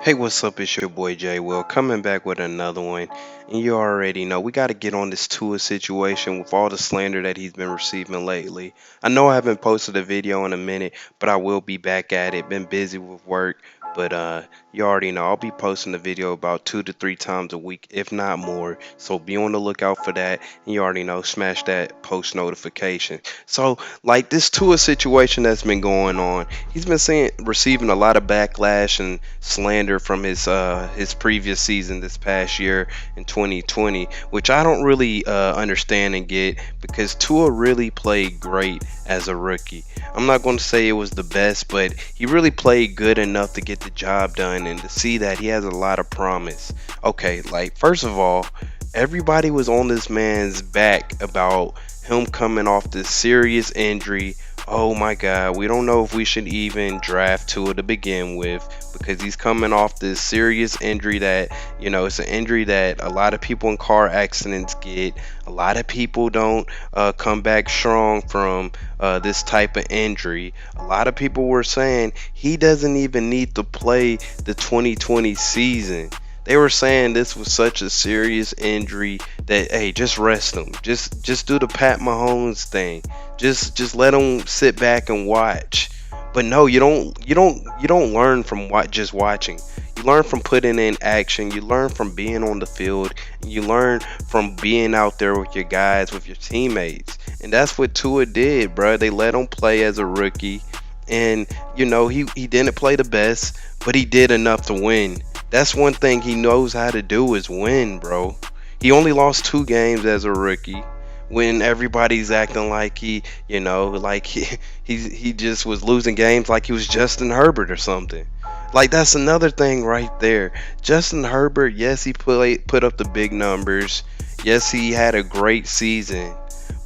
Hey, what's up? It's your boy Jay Will coming back with another one. And you already know we got to get on this Tua situation with all the slander that he's been receiving lately. I know I haven't posted a video in a minute, but I will be back at it. Been busy with work, but you already know I'll be posting a video about 2 to 3 times a week, if not more. So be on the lookout for that. And you already know, smash that post notification. So, like this Tua situation that's been going on, he's been receiving a lot of backlash and slander from his previous season this past year in 2020, which I don't really understand and get because Tua really played great as a rookie. I'm not going to say it was the best, but he really played good enough to get the job done and to see that he has a lot of promise. Okay, like first of all, everybody was on this man's back about him coming off this serious injury. Oh my God, we don't know if we should even draft Tua to begin with because he's coming off this serious injury that, it's an injury that a lot of people in car accidents get. A lot of people don't come back strong from this type of injury. A lot of people were saying he doesn't even need to play the 2020 season. They were saying this was such a serious injury that hey, just rest him. Just do the Pat Mahomes thing. Just let him sit back and watch. But no, you don't learn from just watching. You learn from putting in action. You learn from being on the field. And you learn from being out there with your guys, with your teammates. And that's what Tua did, bro. They let him play as a rookie. And he didn't play the best, but he did enough to win. That's one thing he knows how to do is win, bro. He only lost 2 games as a rookie when everybody's acting like he just was losing games like he was Justin Herbert or something. Like that's another thing right there. Justin Herbert, yes, he put up the big numbers. Yes, he had a great season.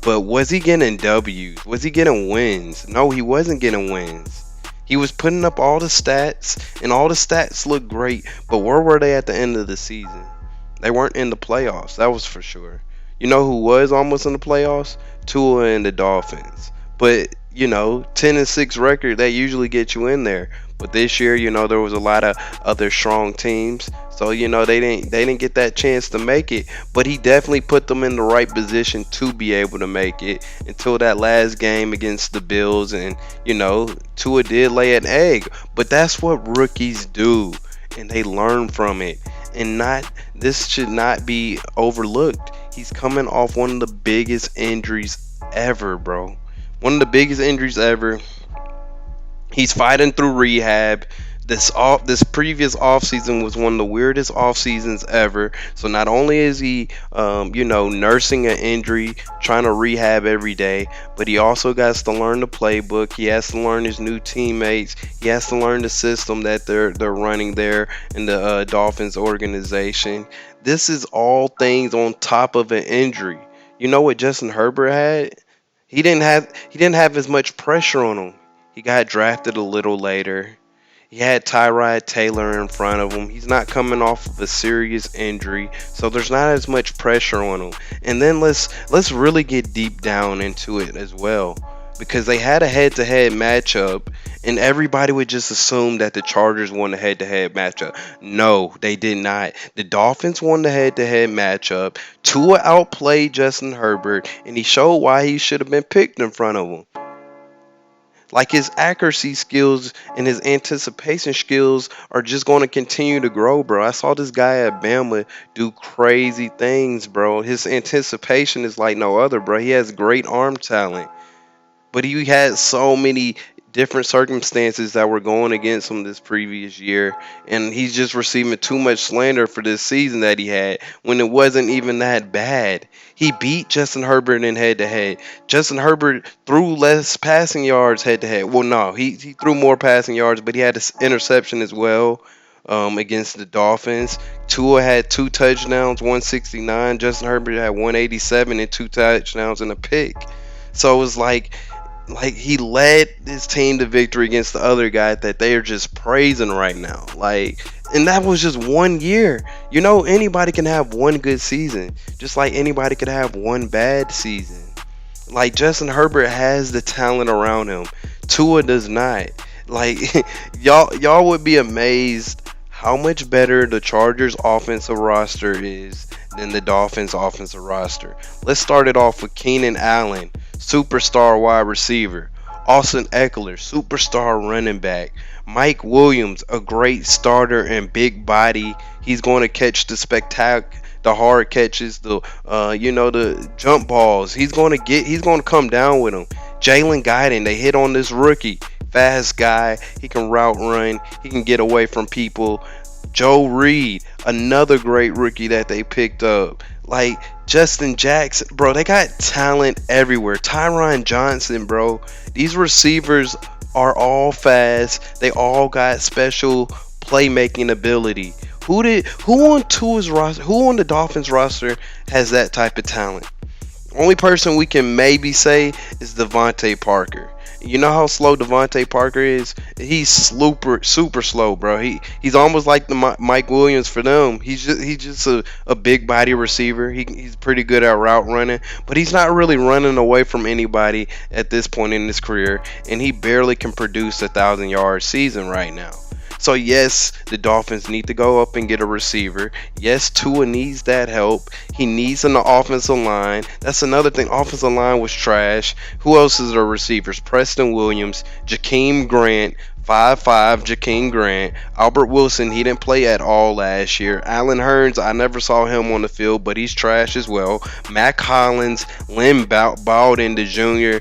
But was he getting W's? Was he getting wins? No, he wasn't getting wins. He was putting up all the stats, and all the stats looked great, but where were they at the end of the season? They weren't in the playoffs, that was for sure. You know who was almost in the playoffs? Tua and the Dolphins. But, 10-6 record, that usually gets you in there. But this year, there was a lot of other strong teams. So, they didn't get that chance to make it. But he definitely put them in the right position to be able to make it until that last game against the Bills. And, Tua did lay an egg. But that's what rookies do. And they learn from it. And this should not be overlooked. He's coming off one of the biggest injuries ever, bro. One of the biggest injuries ever. He's fighting through rehab. This previous offseason was one of the weirdest off seasons ever. So not only is he nursing an injury, trying to rehab every day, but he also got to learn the playbook. He has to learn his new teammates. He has to learn the system that they're running there in the Dolphins organization. This is all things on top of an injury. You know what Justin Herbert had? He didn't have as much pressure on him. He got drafted a little later. He had Tyrod Taylor in front of him. He's not coming off of a serious injury, so there's not as much pressure on him. And then let's really get deep down into it as well, because they had a head-to-head matchup, and everybody would just assume that the Chargers won the head-to-head matchup. No, they did not. The Dolphins won the head-to-head matchup. Tua outplayed Justin Herbert, and he showed why he should have been picked in front of him. Like his accuracy skills and his anticipation skills are just going to continue to grow, bro. I saw this guy at Bama do crazy things, bro. His anticipation is like no other, bro. He has great arm talent, but he had so many different circumstances that were going against him this previous year, and he's just receiving too much slander for this season that he had when it wasn't even that bad. He beat Justin Herbert in head-to-head. Justin Herbert threw less passing yards head-to-head. Well, no, he threw more passing yards, but he had an interception as well against the Dolphins. Tua had 2 touchdowns, 169. Justin Herbert had 187 and 2 touchdowns and a pick. So it was like he led his team to victory against the other guy that they are just praising right now. And that was just 1 year. Anybody can have one good season, just like anybody could have one bad season. Like Justin Herbert has the talent around him. Tua does not. Like y'all would be amazed how much better the Chargers offensive roster is than the Dolphins offensive roster. Let's start it off with Keenan Allen, superstar wide receiver. Austin Eckler, superstar running back. Mike Williams, a great starter and big body. He's going to catch the hard catches, the jump balls. He's going to come down with them. Jalen Guyton, they hit on this rookie, fast guy. He can route run. He can get away from people. Joe Reed, another great rookie that they picked up. Like Justin Jackson, bro, they got talent everywhere. Tyron Johnson, bro. These receivers are all fast. They all got special playmaking ability. Who on the Dolphins roster has that type of talent? Only person we can maybe say is Devontae Parker. You know how slow Devontae Parker is? He's super slow, bro. He's almost like the Mike Williams for them. He's just a big body receiver. He's pretty good at route running, but he's not really running away from anybody at this point in his career, and he barely can produce 1,000-yard season right now. So yes, the Dolphins need to go up and get a receiver. Yes, Tua needs that help. He needs an offensive line. That's another thing. Offensive line was trash. Who else is their receivers? Preston Williams, Jakeem Grant, 5'5", Jakeem Grant. Albert Wilson, he didn't play at all last year. Allen Hurns, I never saw him on the field, but he's trash as well. Mac Hollins, Lynn Bowden Jr.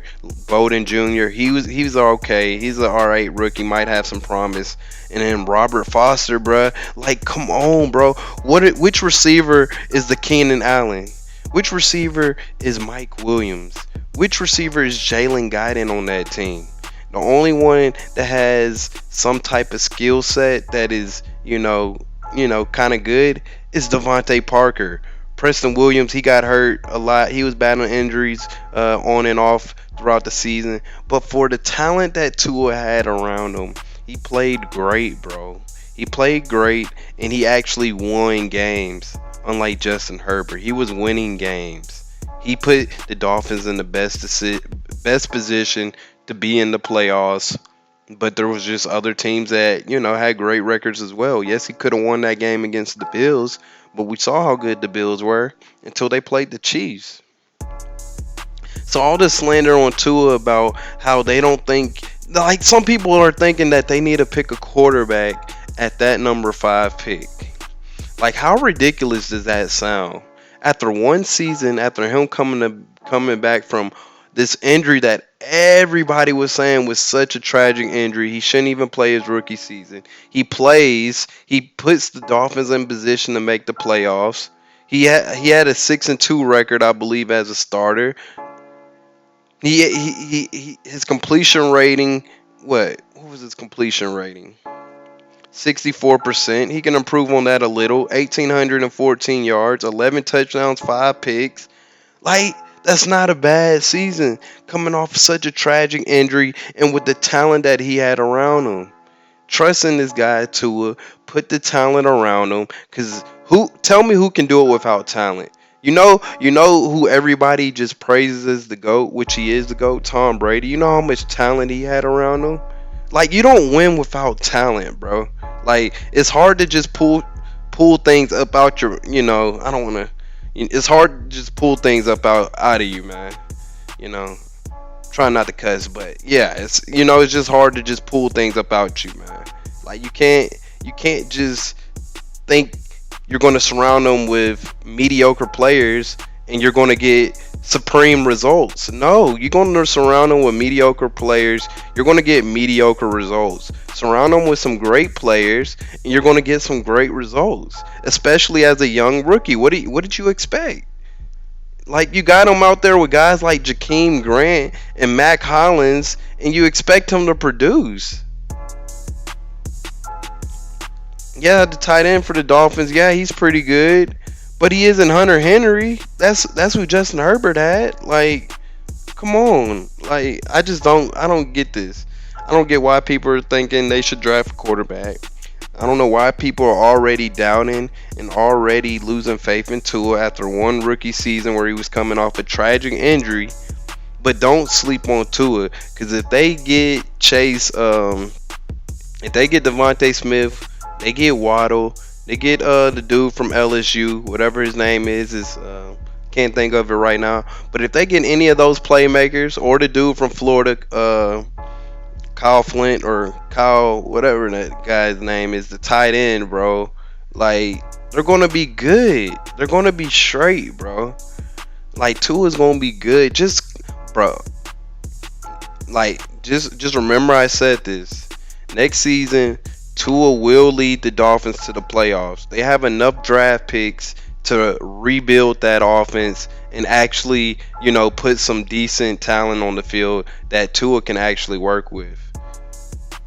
He was okay. He's an alright rookie. Might have some promise. And then Robert Foster, bro. Like, come on, bro. Which receiver is the Keenan Allen? Which receiver is Mike Williams? Which receiver is Jalen Guyton on that team? The only one that has some type of skill set that is, kind of good is Devontae Parker. Preston Williams, he got hurt a lot. He was battling injuries on and off throughout the season. But for the talent that Tua had around him, he played great, bro. He played great, and he actually won games. Unlike Justin Herbert, he was winning games. He put the Dolphins in the best position to be in the playoffs. But there was just other teams that, had great records as well. Yes, he could have won that game against the Bills, but we saw how good the Bills were until they played the Chiefs. So all this slander on Tua about how they don't think, like some people are thinking that they need to pick a quarterback at that number 5 pick. Like, how ridiculous does that sound? After one season, after him coming back from this injury that everybody was saying was such a tragic injury, he shouldn't even play his rookie season. He plays, he puts the Dolphins in position to make the playoffs. He had a 6-2 record, I believe, as a starter. His completion rating, what was his completion rating? 64%. He can improve on that a little. 1,814 yards, 11 touchdowns, 5 picks. Like, that's not a bad season coming off such a tragic injury and with the talent that he had around him. Trust in this guy Tua, put the talent around him, because tell me who can do it without talent. You know who everybody just praises as the GOAT, which he is the GOAT, Tom Brady. You know how much talent he had around him? Like, you don't win without talent, bro. Like, it's hard to just pull things up out your, I don't want to, it's hard to just pull things up out of you, man. Try not to cuss, but yeah, it's just hard to just pull things up out you, man. Like, you can't just think you're going to surround them with mediocre players and you're going to get supreme results. No, you're going to surround them with mediocre players. You're going to get mediocre results. Surround them with some great players and you're going to get some great results, especially as a young rookie. What did you expect? Like, you got him out there with guys like Jakeem Grant and Mac Hollins, and you expect him to produce. Yeah, the tight end for the Dolphins, yeah, he's pretty good. But he isn't Hunter Henry. That's who Justin Herbert had. Like, come on. Like, I don't get this. I don't get why people are thinking they should draft a quarterback. I don't know why people are already doubting and already losing faith in Tua after one rookie season where he was coming off a tragic injury. But don't sleep on Tua, because if they get Devontae Smith They get Waddle. They get the dude from LSU, whatever his name is can't think of it right now. But if they get any of those playmakers or the dude from Florida, Kyle Flint or Kyle whatever that guy's name is, the tight end, bro, like they're gonna be good. They're gonna be straight, bro. Like Tua's gonna be good. Just bro, like just remember I said this. Next season, Tua will lead the Dolphins to the playoffs. They have enough draft picks to rebuild that offense and actually, put some decent talent on the field that Tua can actually work with.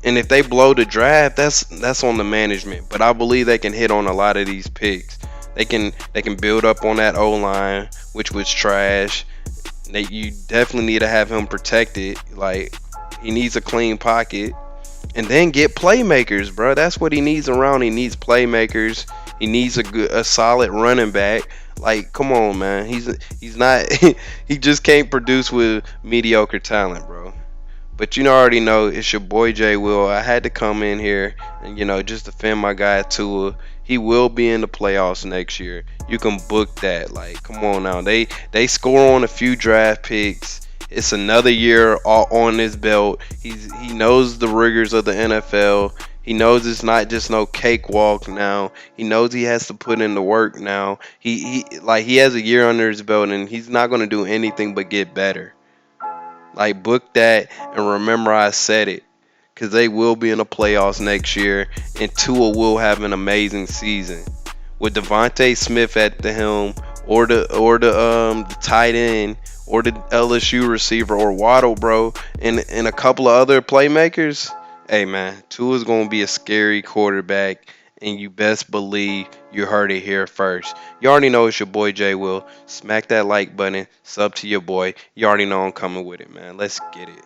And if they blow the draft, that's on the management. But I believe they can hit on a lot of these picks. They can build up on that O line, which was trash. You definitely need to have him protected. Like he needs a clean pocket, and then get playmakers, bro. That's what he needs around. He needs playmakers. He needs a solid running back. Like, come on, man. He's not. He just can't produce with mediocre talent, bro. But already know it's your boy Jay Will. I had to come in here and just defend my guy Tua. He will be in the playoffs next year. You can book that. Like, come on now. They score on a few draft picks. It's another year on his belt. He knows the rigors of the NFL. He knows it's not just no cakewalk now. He knows he has to put in the work now. He has a year under his belt and he's not going to do anything but get better. Like, book that and remember I said it. Because they will be in the playoffs next year. And Tua will have an amazing season. With Devontae Smith at the helm, or the tight end, or the LSU receiver, or Waddle, bro, and a couple of other playmakers, hey, man, Tua's going to be a scary quarterback. And you best believe you heard it here first. You already know it's your boy Jay Will. Smack that like button. Sub to your boy. You already know I'm coming with it, man. Let's get it.